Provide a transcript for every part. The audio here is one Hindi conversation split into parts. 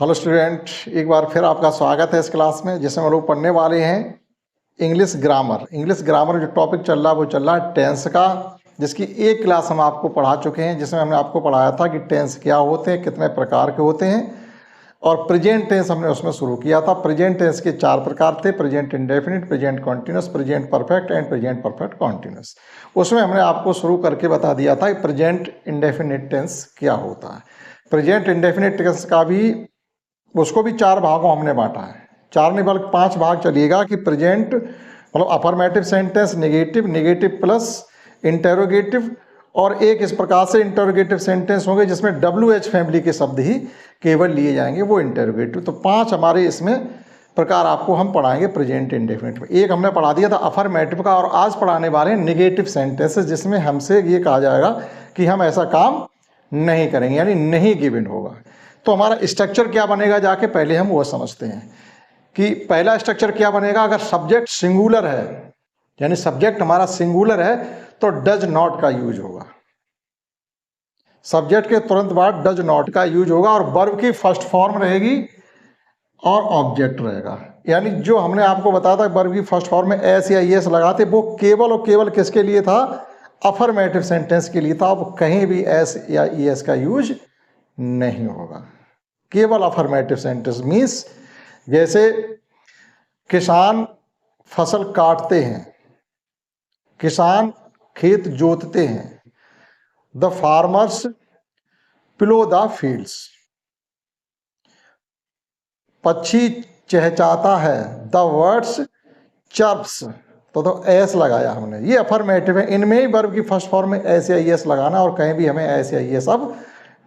हेलो स्टूडेंट, एक बार फिर आपका स्वागत है इस क्लास में जिसमें हम लोग पढ़ने वाले हैं इंग्लिश ग्रामर। इंग्लिश ग्रामर जो टॉपिक चल रहा है वो चल रहा है टेंस का, जिसकी एक क्लास हम आपको पढ़ा चुके हैं जिसमें हमने आपको पढ़ाया था कि टेंस क्या होते हैं, कितने प्रकार के होते हैं। और प्रेजेंट टेंस हमने उसमें शुरू किया था। प्रेजेंट टेंस के 4 प्रकार थे: present indefinite, present continuous, present perfect and present perfect continuous. उसमें हमने आपको शुरू करके बता दिया था कि प्रेजेंट इंडेफिनिट टेंस क्या होता है। प्रेजेंट इंडेफिनिट टेंस का भी उसको भी 4 भागों हमने बांटा है। 4 नहीं बल्कि 5 भाग चलिएगा कि प्रेजेंट मतलब affirmative sentence, negative, negative plus, interrogative, और एक इस प्रकार से इंटेरोगेटिव सेंटेंस होंगे जिसमें WH फैमिली के शब्द ही केवल लिए जाएंगे, वो इंटेरोगेटिव। तो 5 हमारे इसमें प्रकार आपको हम पढ़ाएंगे प्रेजेंट इंडेफिनिट में। एक हमने पढ़ा दिया था अफर्मेटिव का, और आज पढ़ाने वाले हैं नेगेटिव सेंटेंसेस जिसमें हमसे ये कहा जाएगा कि हम ऐसा काम नहीं करेंगे, यानी नहीं गिवन होगा। तो हमारा स्ट्रक्चर क्या बनेगा, जाके पहले हम वो समझते हैं कि पहला स्ट्रक्चर क्या बनेगा। अगर सब्जेक्ट सिंगुलर है, यानी सब्जेक्ट हमारा सिंगुलर है, तो डज नॉट का यूज होगा। सब्जेक्ट के तुरंत बाद डज नॉट का यूज होगा, और वर्ब की फर्स्ट फॉर्म रहेगी और ऑब्जेक्ट रहेगा। यानी जो हमने आपको बताया था वर्ब की फर्स्ट फॉर्म में एस या ईएस लगाते, वो केवल और केवल किसके लिए था? अफर्मेटिव सेंटेंस के लिए था। अब कहीं भी एस या ईएस का यूज नहीं होगा, केवल अफर्मेटिव सेंटेंस। मीन्स जैसे किसान फसल काटते हैं, किसान खेत जोतते हैं, the farmers plough the fields, पक्षी चहचहाता है, द वर्ड्स चर्प्स। तो एस लगाया हमने, ये अफर्मेटिव है। इनमें ही वर्ब की फर्स्ट फॉर्म में एस या ईएस लगाना, और कहीं भी हमें एस या ईएस अब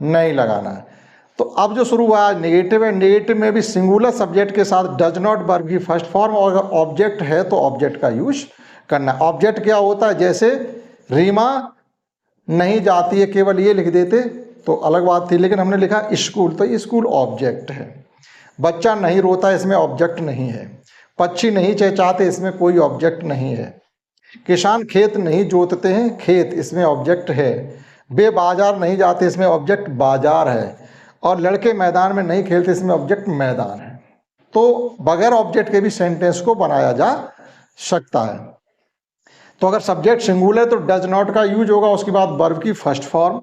नहीं लगाना है। तो अब जो शुरू हुआ नेगेटिव है, नेगेटिव में भी सिंगुलर सब्जेक्ट के साथ डज नॉट वर्ब की फर्स्ट फॉर्म, और अगर ऑब्जेक्ट है तो ऑब्जेक्ट का यूज करना। ऑब्जेक्ट क्या होता है? जैसे रीमा नहीं जाती है, केवल ये लिख देते तो अलग बात थी, लेकिन हमने लिखा स्कूल, तो ये स्कूल ऑब्जेक्ट है। बच्चा नहीं रोता, इसमें ऑब्जेक्ट नहीं है। पक्षी नहीं चहचहाते, इसमें कोई ऑब्जेक्ट नहीं है। किसान खेत नहीं जोतते हैं, खेत इसमें ऑब्जेक्ट है। वे बाजार नहीं जाते, इसमें ऑब्जेक्ट बाजार है। और लड़के मैदान में नहीं खेलते, इसमें ऑब्जेक्ट मैदान है। तो बगैर ऑब्जेक्ट के भी सेंटेंस को बनाया जा सकता है। तो अगर सब्जेक्ट सिंगुलर तो डज नॉट का यूज होगा, उसके बाद वर्ब की फर्स्ट फॉर्म।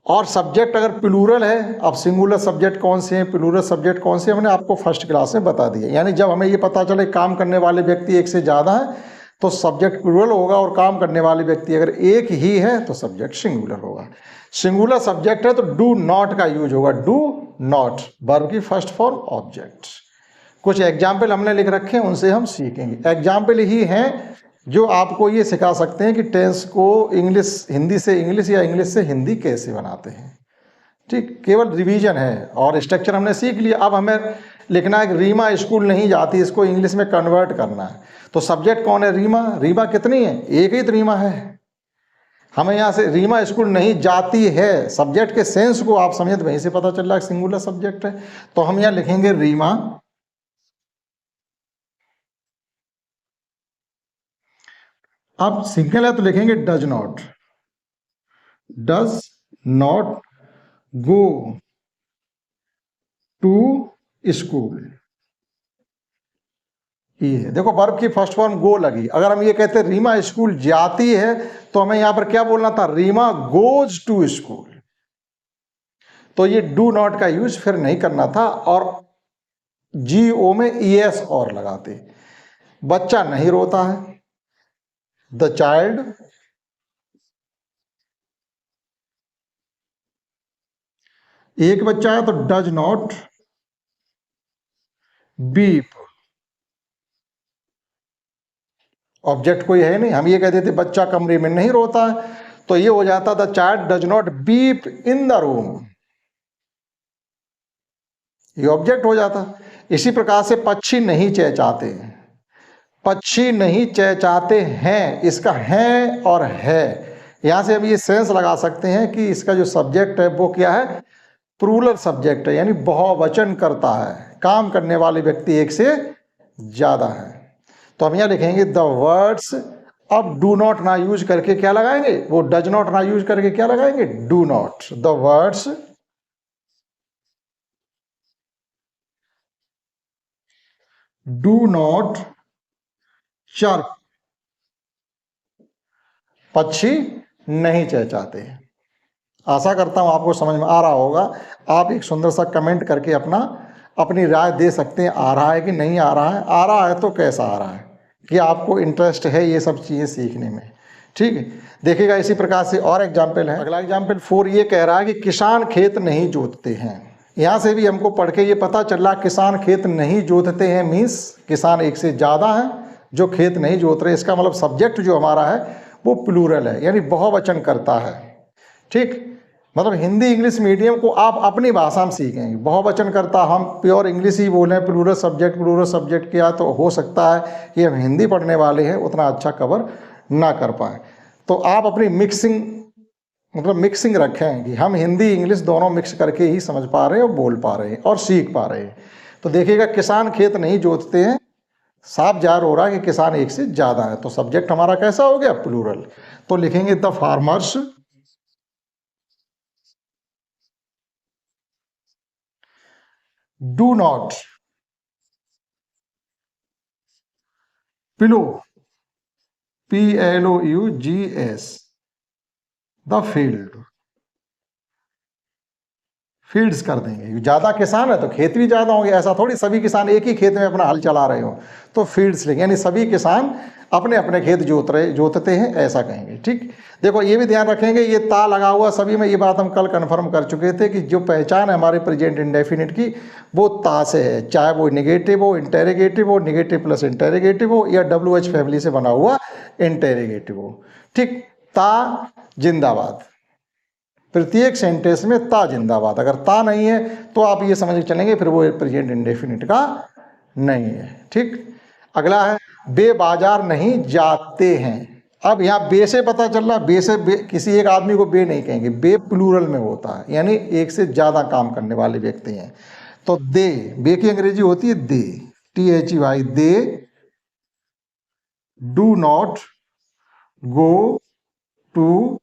और सब्जेक्ट अगर प्लूरल है, अब सिंगुलर सब्जेक्ट कौन से हैं, प्लूरल सब्जेक्ट कौन से, हमने आपको फर्स्ट क्लास में बता दिया। यानी जब हमें ये पता चले काम करने वाले व्यक्ति एक से ज़्यादा है तो सब्जेक्ट प्लूरल होगा, और काम करने वाले व्यक्ति अगर एक ही है तो सब्जेक्ट सिंगुलर होगा। सिंगुलर सब्जेक्ट है तो डू नॉट का यूज होगा, डू नॉट, वर्ब की फर्स्ट फॉर्म ऑब्जेक्ट। कुछ एग्जाम्पल हमने लिख रखे हैं, उनसे हम सीखेंगे। एग्जाम्पल ही हैं जो आपको ये सिखा सकते हैं कि टेंस को इंग्लिश, हिंदी से इंग्लिश या इंग्लिश से हिंदी कैसे बनाते हैं। ठीक, केवल रिवीजन है और स्ट्रक्चर हमने सीख लिया। अब हमें लिखना है कि रीमा स्कूल नहीं जाती, इसको इंग्लिश में कन्वर्ट करना है। तो सब्जेक्ट कौन है? रीमा। रीमा कितनी है? एक ही तो रीमा है। हमें यहाँ से रीमा स्कूल नहीं जाती है, सब्जेक्ट के सेंस को आप समझे तो वहीं से पता चल रहा है सिंगुलर सब्जेक्ट है। तो हम यहाँ लिखेंगे रीमा। अब सिंगल है तो लिखेंगे does not, does not go to school. ये है, देखो वर्ब की फर्स्ट फॉर्म गो लगी। अगर हम ये कहते रीमा स्कूल जाती है तो हमें यहां पर क्या बोलना था? Reema goes to school. तो ये डू नॉट का यूज फिर नहीं करना था, और GO में ES और लगाते। बच्चा नहीं रोता है, द चाइल्ड एक बच्चा है तो डज नॉट बीप। ऑब्जेक्ट कोई है नहीं, हम ये कहते थे बच्चा कमरे में नहीं रोता है, तो ये हो जाता the child does not beep in the room, ये ऑब्जेक्ट हो जाता। इसी प्रकार से पक्षी नहीं चहचहाते, पक्षी नहीं चहचहाते हैं, इसका है और है, यहां से हम ये सेंस लगा सकते हैं कि इसका जो सब्जेक्ट है वो क्या है? प्लूरल सब्जेक्ट है, यानी बहुवचन करता है, काम करने वाले व्यक्ति एक से ज्यादा है। तो हम यहाँ लिखेंगे द वर्ड्स। अब डू नॉट ना यूज करके क्या लगाएंगे? वो डज नॉट ना यूज करके क्या लगाएंगे? Do not. The words do not chirp, पक्षी नहीं चहचहाते। आशा करता हूं आपको समझ में आ रहा होगा। आप एक सुंदर सा कमेंट करके अपनी राय दे सकते हैं, आ रहा है कि नहीं आ रहा है, आ रहा है तो कैसा आ रहा है, कि आपको इंटरेस्ट है ये सब चीज़ें सीखने में। ठीक है, देखिएगा इसी प्रकार से और एग्जाम्पल है। अगला एग्जाम्पल 4 ये कह रहा है कि किसान खेत नहीं जोतते हैं। यहाँ से भी हमको पढ़ के ये पता चल रहा किसान खेत नहीं जोतते हैं मीन्स किसान एक से ज़्यादा है जो खेत नहीं जोत रहे। इसका मतलब सब्जेक्ट जो हमारा है वो प्लूरल है, यानी बहुवचन करता है। ठीक, मतलब हिंदी इंग्लिश मीडियम को आप अपनी भाषा में सीखेंगे। बहुवचन करता हम प्योर इंग्लिश ही बोलें, प्लूरल सब्जेक्ट किया तो हो सकता है कि हम हिंदी पढ़ने वाले हैं उतना अच्छा कवर ना कर पाए। तो आप अपनी मिक्सिंग रखें कि हम हिंदी इंग्लिश दोनों मिक्स करके ही समझ पा रहे हैं और बोल पा रहे हैं और सीख पा रहे हैं। तो देखिएगा किसान खेत नहीं जोतते हैं, साफ जाहिर हो रहा है कि किसान एक से ज़्यादा है। तो सब्जेक्ट हमारा कैसा हो गया? प्लूरल। तो लिखेंगे the farmers do not plough, PLOUGS, the fields कर देंगे। ज़्यादा किसान है तो खेत भी ज़्यादा होंगे, ऐसा थोड़ी सभी किसान एक ही खेत में अपना हल चला रहे हो। तो फील्ड्स लेंगे, यानी सभी किसान अपने अपने खेत जोतते हैं, ऐसा कहेंगे। ठीक, देखो ये भी ध्यान रखेंगे, ये ता लगा हुआ सभी में, ये बात हम कल कन्फर्म कर चुके थे कि जो पहचान है हमारे प्रेजेंट इंडेफिनिट की वो ता से है, चाहे वो नेगेटिव हो, इंटेरोगेटिव हो, नेगेटिव प्लस इंटेरोगेटिव हो, या WH फैमिली से बना हुआ इंटेरोगेटिव हो। ठीक, ता जिंदाबाद, प्रत्येक सेंटेंस में ता जिंदाबाद। अगर ता नहीं है तो आप ये समझ के चलेंगे फिर वो प्रेजेंट इंडेफिनिट का नहीं है। ठीक, अगला है बे बाजार नहीं जाते हैं। अब यहाँ बे से पता चल रहा, बे से किसी एक आदमी को बे नहीं कहेंगे, बे प्लूरल में होता है, यानी एक से ज़्यादा काम करने वाले व्यक्ति हैं। तो दे, बे की अंग्रेजी होती है they, THEY, they do not go to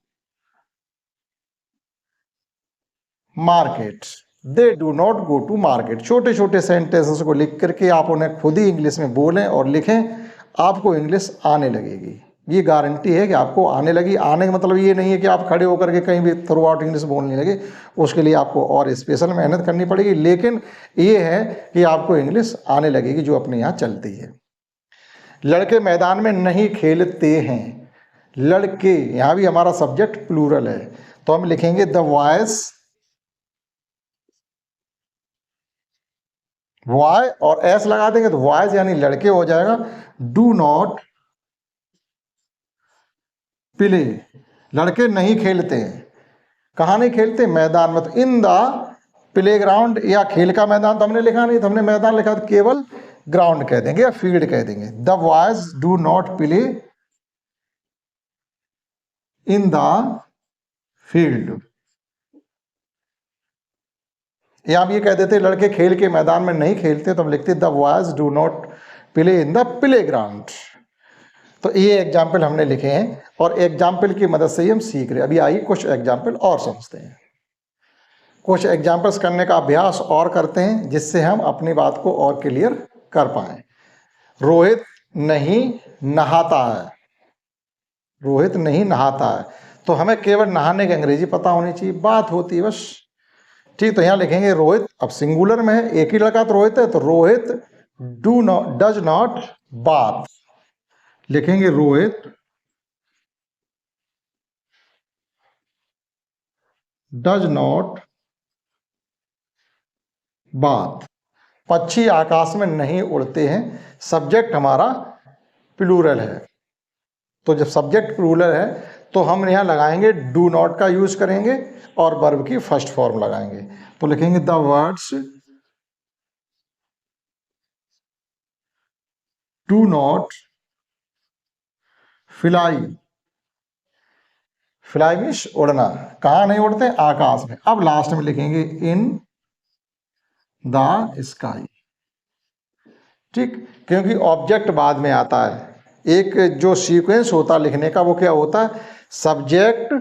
market, they do not go to market. छोटे छोटे सेंटेंसेस को लिख करके आप उन्हें खुद ही इंग्लिश में बोलें और लिखें, आपको इंग्लिश आने लगेगी। ये गारंटी है कि आपको आने लगी। आने का मतलब ये नहीं है कि आप खड़े होकर के कहीं भी थ्रू आउट इंग्लिश बोलने लगे, उसके लिए आपको और स्पेशल मेहनत करनी पड़ेगी, लेकिन ये है कि आपको इंग्लिश आने लगेगी जो अपने यहाँ चलती है। लड़के मैदान में नहीं खेलते हैं, लड़के, यहाँ भी हमारा सब्जेक्ट प्लूरल है, तो हम लिखेंगे द बॉयज, वाई और एस लगा देंगे तो बॉयज यानी लड़के हो जाएगा। डू नॉट प्ले, लड़के नहीं खेलते हैं, कहाँ नहीं खेलते? मैदान में। तो इन द प्ले ग्राउंड, या खेल का मैदान तो हमने लिखा नहीं, तो हमने मैदान लिखा, तो केवल ग्राउंड कह देंगे या फील्ड कह देंगे। The boys do not play in the field, या हम ये कह देते लड़के खेल के मैदान में नहीं खेलते, तो हम लिखते the boys do not play in the play ground. तो ये एग्जाम्पल हमने लिखे हैं और एग्जाम्पल की मदद से ही हम सीख रहे हैं। अभी आइए कुछ एग्जाम्पल और समझते हैं, कुछ एग्जाम्पल्स करने का अभ्यास और करते हैं जिससे हम अपनी बात को और क्लियर कर पाए। रोहित नहीं नहाता है, रोहित नहीं नहाता है, तो हमें केवल नहाने की अंग्रेजी पता होनी चाहिए, बात होती है बस। ठीक, तो यहाँ लिखेंगे रोहित, अब सिंगुलर में है, एक ही लड़का तो रोहित है, तो रोहित डज नॉट बाथ, लिखेंगे रोहित डज नॉट बाथ। पक्षी आकाश में नहीं उड़ते हैं, सब्जेक्ट हमारा प्लूरल है, तो जब सब्जेक्ट प्लूरल है तो हम यहाँ लगाएंगे डू नॉट का यूज करेंगे और वर्ब की फर्स्ट फॉर्म लगाएंगे। तो लिखेंगे the words do not fly, fly means उड़ना, कहाँ नहीं उड़ते? आकाश में। अब लास्ट में लिखेंगे इन द स्काई। ठीक, क्योंकि ऑब्जेक्ट बाद में आता है, एक जो सीक्वेंस होता है लिखने का वो क्या होता है? सब्जेक्ट,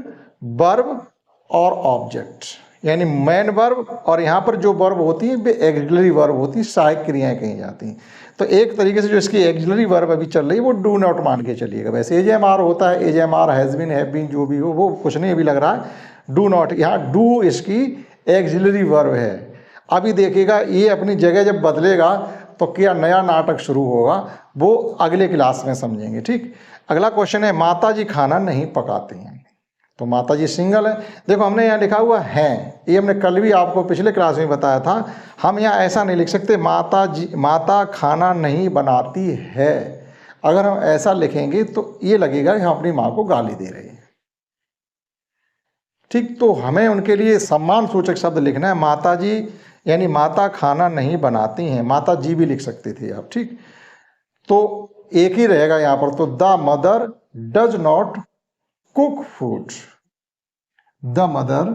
वर्ब और ऑब्जेक्ट, यानी मैन वर्ब, और यहाँ पर जो वर्ब होती है वे एक्सिलरी वर्ब होती है, सहायक क्रियाएं कही जाती हैं। तो एक तरीके से जो इसकी एक्सिलरी वर्ब अभी चल रही है वो डू नॉट मान के चलिएगा। वैसे एजेएमआर होता है, एजेएमआर हैज़ बीन, हैव बीन, जो भी हो वो कुछ नहीं अभी लग रहा है। डू नॉट, यहाँ डू इसकी एक्सिलरी वर्ब है। अभी देखिएगा ये अपनी जगह जब बदलेगा तो क्या नया नाटक शुरू होगा, वो अगले क्लास में समझेंगे। ठीक, अगला क्वेश्चन है माता जी खाना नहीं पकाती हैं। तो माता जी सिंगल है। देखो हमने यहाँ लिखा हुआ है, ये हमने कल भी आपको पिछले क्लास में बताया था। हम यहाँ ऐसा नहीं लिख सकते माता जी, माता खाना नहीं बनाती है। अगर हम ऐसा लिखेंगे तो ये लगेगा कि हम अपनी माँ को गाली दे रहे हैं। ठीक, तो हमें उनके लिए सम्मान सूचक शब्द लिखना है। माता जी यानी माता खाना नहीं बनाती हैं, माता जी भी लिख सकते थे आप। ठीक, तो एक ही रहेगा यहाँ पर, तो the mother does not cook food. The mother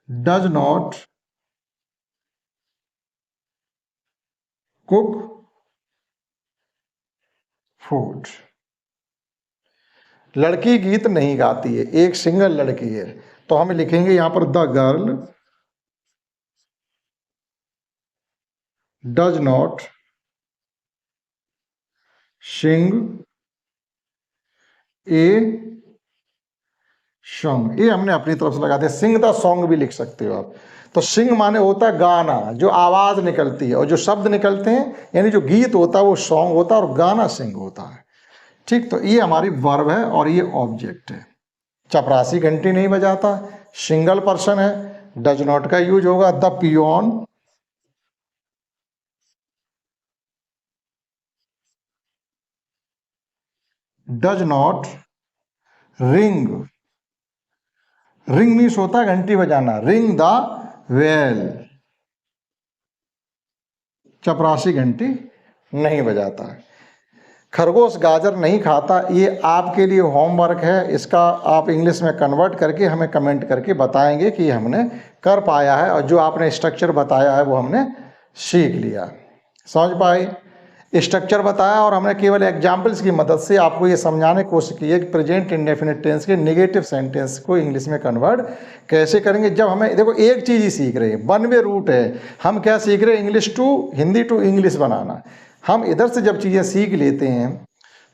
does not cook food. लड़की गीत नहीं गाती है, एक सिंगल लड़की है, तो हम लिखेंगे यहां पर the girl does not sing a song. ये हमने अपनी तरफ से लगा दिया। सिंग द सॉन्ग भी लिख सकते हो आप। तो सिंग माने होता है गाना, जो आवाज निकलती है, और जो शब्द निकलते हैं यानी जो गीत होता है वो सॉन्ग होता है, और गाना सिंग होता है। ठीक, तो ये हमारी वर्ब है और ये ऑब्जेक्ट है। चपरासी घंटी नहीं बजाता, सिंगल पर्सन है, डज नॉट का यूज होगा। The peon does not ring. Ring means होता है घंटी बजाना, रिंग द वेल। चपरासी घंटी नहीं बजाता है। खरगोश गाजर नहीं खाता, ये आपके लिए होमवर्क है। इसका आप इंग्लिश में कन्वर्ट करके हमें कमेंट करके बताएंगे कि हमने कर पाया है, और जो आपने स्ट्रक्चर बताया है वो हमने सीख लिया। समझ पाए? स्ट्रक्चर बताया और हमने केवल एग्जाम्पल्स की मदद से आपको ये समझाने की कोशिश की है कि प्रेजेंट इंडेफिनिट टेंस के नेगेटिव सेंटेंस को इंग्लिश में कन्वर्ट कैसे करेंगे। जब हमें देखो एक चीज़ ही सीख रहे हैं, वन वे रूट है। हम क्या सीख रहे हैं? English to Hindi to English बनाना। हम इधर से जब चीज़ें सीख लेते हैं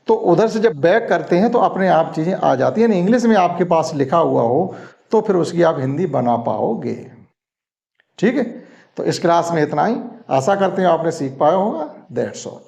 तो उधर से जब बैक करते हैं तो अपने आप चीज़ें आ जाती हैं। इंग्लिश में आपके पास लिखा हुआ हो तो फिर उसकी आप हिंदी बना पाओगे। ठीक है, तो इस क्लास में इतना ही। आशा करते हैं आपने सीख पाया होगा। That's all.